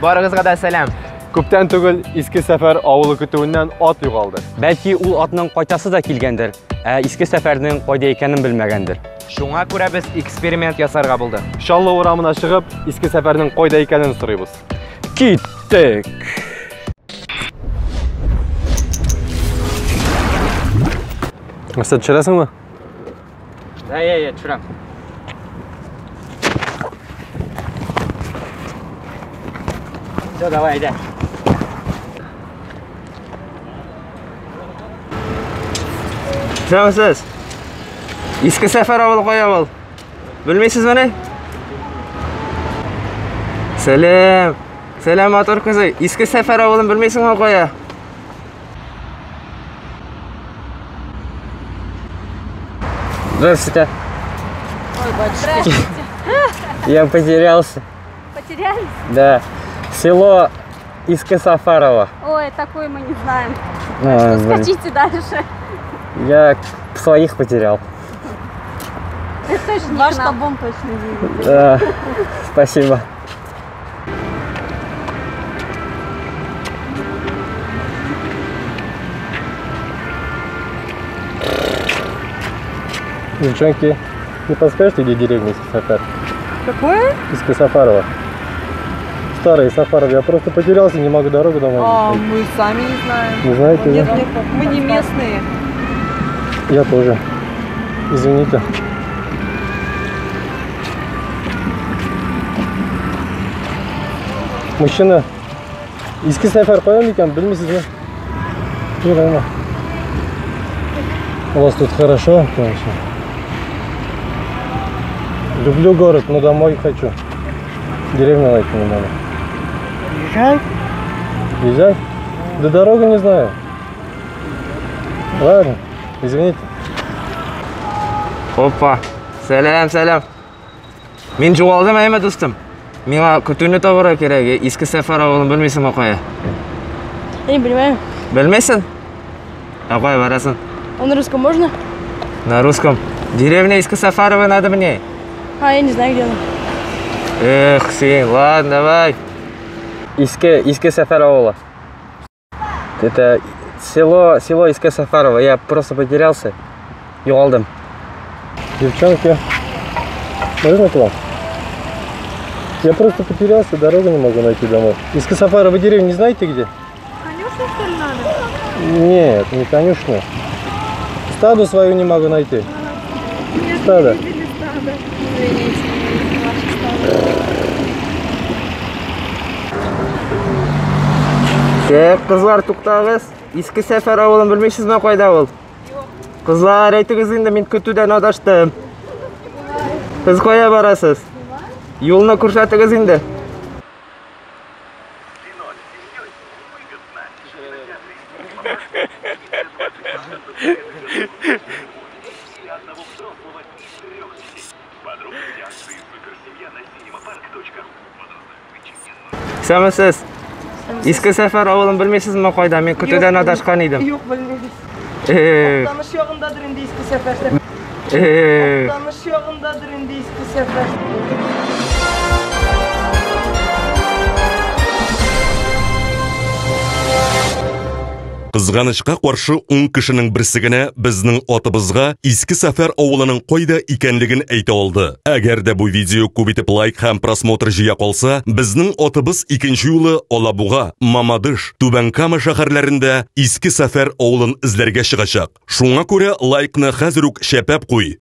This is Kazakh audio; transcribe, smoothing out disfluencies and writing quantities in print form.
Барыгызга да сәлам. Күптән түгел Иске Сәфәр авылы көтүеннән ат югалды. Бәлки ул атның кайтасы да килгәндер, Иске Сәфәрнең кайда икәнен белмәгәндер. Шуңа күрә без эксперимент ясарга булдык. Шаллы урамына чыгып, Иске Сәфәрнең кайда икәнен сорыйбыз. Киттек! Сен төшерәсеңме? Я, төшерәм. Все, давай, иди. Сәмсез. Иске Сәфәр авылы кая ул? Белмәйсезме ни? Сәлам. Сәлам матур кызы. Иске Сәфәр авылын белмәйсеңме кая? Здравствуйте. Ой, батюшка. Я потерялся. Потерялись? Да. Село Иске Сафарова. Ой, такой мы не знаем. А, Что, скачите дальше. Я своих потерял. Это точно ваш табун точно видит. Да. Спасибо. Девчонки, не подскажете, где деревня Иске Сафар? Какое? Иске Сафарова. Старый Сафаров, я просто потерялся, не могу дорогу домой. Мы сами не знаем. Не знаете, Нет, да? нет, мы не местные. Я тоже. Извините. Мужчина, Иске Сафар қоям екен, білмейсіз бе? Нет, у вас тут хорошо, конечно. Люблю город, но домой хочу. Деревню найти не надо. Езжай. Езжай? Да дорогу не знаю. Ладно, извините. Опа. Сәлам. Мен жоғалдым әйме достым. Миңа күтүнү табыра керек. Иске Сәфәр авылын білмейсің қая? Я не понимаю. Білмейсің? А қая барасың? А на русском можно? На русском. Деревня Иске Сафарова надо мне. А, я не знаю, где она. Эх, сен, ладно, давай. Иске Сафар аула. Это село Иске Сафарова. Я просто потерялся. Югалдым. Девчонки, можно к вам? Я просто потерялся, дорогу не могу найти домой. Иске Сафарова деревню не знаете где? Конюшню, что ли, надо? Нет, не конюшню. Стаду свою не могу найти. Стадо. Извините, ваше стадо. Кызлар, туктагыз. Иске Сафар авылын білмейсізме қайда ол? Кызлар, айтыңыз енді, мен күтуден адаштым. Сіз қая барасыз? Юлны көрсетіңіз енді. Сәмсіз. Иске Сафар авылын білмейсізме қайда? Мен күтуден адашқан едім. Yok bilmeyiz. Tanış yolundadır indi Иске Сәфәр. Tanış yolundadır indi Иске Сәфәр. Кызганычка каршы 10 кешенең берсегенә безнең атыбызга Иске Сафар авылының кайда икәнлеген әйтә алды. Әгәр дә бу видео күп итеп лайк һәм просмотр җыя калса, безнең атыбыз икенче юлы Алабуга, Мамадыш, Түбән Кама шәһәрләрендә Иске Сафар авылын эзләргә чыгачак. Шуңа күрә лайкны хәзер үк шәпәп куй.